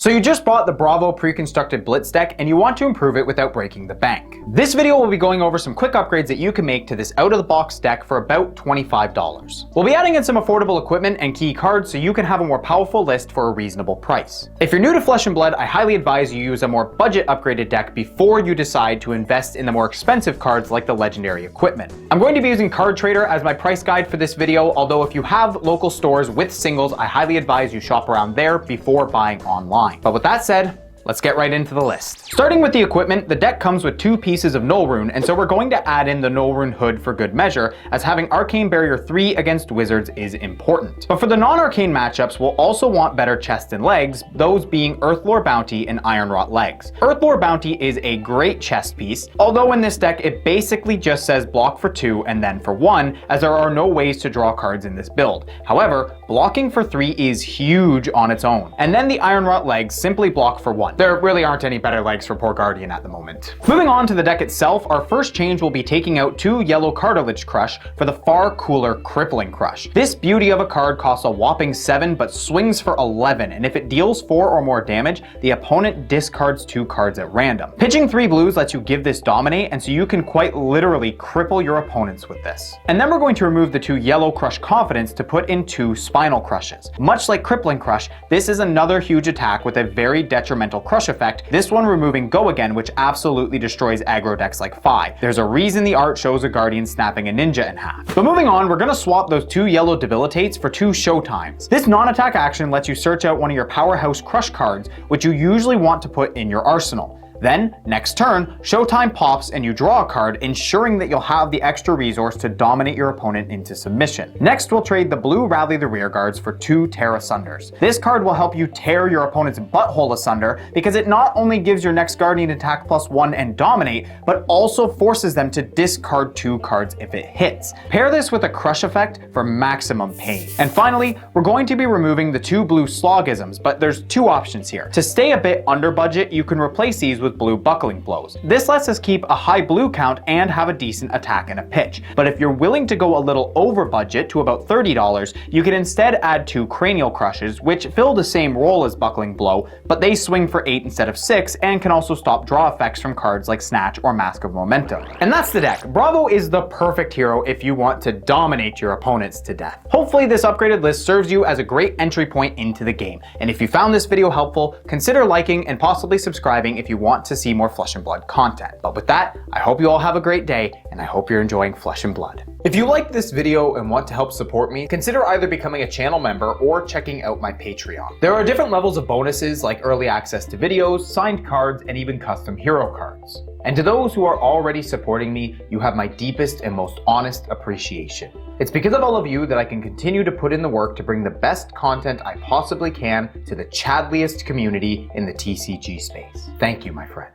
So you just bought the Bravo pre-constructed Blitz deck and you want to improve it without breaking the bank. This video will be going over some quick upgrades that you can make to this out-of-the-box deck for about $25. We'll be adding in some affordable equipment and key cards so you can have a more powerful list for a reasonable price. If you're new to Flesh and Blood, I highly advise you use a more budget upgraded deck before you decide to invest in the more expensive cards like the legendary equipment. I'm going to be using Card Trader as my price guide for this video, although if you have local stores with singles, I highly advise you shop around there before buying online. But with that said, let's get right into the list. Starting with the equipment, the deck comes with 2 pieces of Null Rune, and so we're going to add in the Null Rune Hood for good measure, as having Arcane Barrier 3 against Wizards is important. But for the non-arcane matchups, we'll also want better chest and legs, those being Earthlore Bounty and Ironwrought Legs. Earthlore Bounty is a great chest piece, although in this deck it basically just says block for 2 and then for 1, as there are no ways to draw cards in this build. However, blocking for 3 is huge on its own, and then the Ironwrought Legs simply block for 1. There really aren't any better legs for poor Guardian at the moment. Moving on to the deck itself, our first change will be taking out 2 yellow Cartilage Crush for the far cooler Crippling Crush. This beauty of a card costs a whopping 7 but swings for 11, and if it deals 4 or more damage, the opponent discards 2 cards at random. Pitching 3 blues lets you give this Dominate, and so you can quite literally cripple your opponents with this. And then we're going to remove the 2 yellow Crush Confidence to put in 2 Spinal Crushes. Much like Crippling Crush, this is another huge attack with a very detrimental crush effect, this one removing Go Again, which absolutely destroys aggro decks like Fi. There's a reason the art shows a Guardian snapping a Ninja in half. But moving on, we're going to swap those 2 yellow Debilitates for 2 Showtimes. This non-attack action lets you search out one of your Powerhouse Crush cards, which you usually want to put in your arsenal. Then, next turn, Showtime pops and you draw a card, ensuring that you'll have the extra resource to dominate your opponent into submission. Next, we'll trade the blue Rally the Rearguards for 2 Terra Sunders. This card will help you tear your opponent's butthole asunder because it not only gives your next Guardian attack +1 and dominate, but also forces them to discard 2 cards if it hits. Pair this with a Crush effect for maximum pain. And finally, we're going to be removing the 2 blue Slothisms, but there's 2 options here. To stay a bit under budget, you can replace these with blue Buckling Blows. This lets us keep a high blue count and have a decent attack and a pitch. But if you're willing to go a little over budget to about $30, you can instead add 2 Cranial Crushes, which fill the same role as Buckling Blow, but they swing for 8 instead of 6 and can also stop draw effects from cards like Snatch or Mask of Momentum. And that's the deck. Bravo is the perfect hero if you want to dominate your opponents to death. Hopefully this upgraded list serves you as a great entry point into the game. And if you found this video helpful, consider liking and possibly subscribing if you want to see more Flesh and Blood content. But with that, I hope you all have a great day, and I hope you're enjoying Flesh and Blood. If you liked this video and want to help support me, consider either becoming a channel member or checking out my Patreon. There are different levels of bonuses like early access to videos, signed cards, and even custom hero cards. And to those who are already supporting me, you have my deepest and most honest appreciation. It's because of all of you that I can continue to put in the work to bring the best content I possibly can to the chadliest community in the TCG space. Thank you, my friends.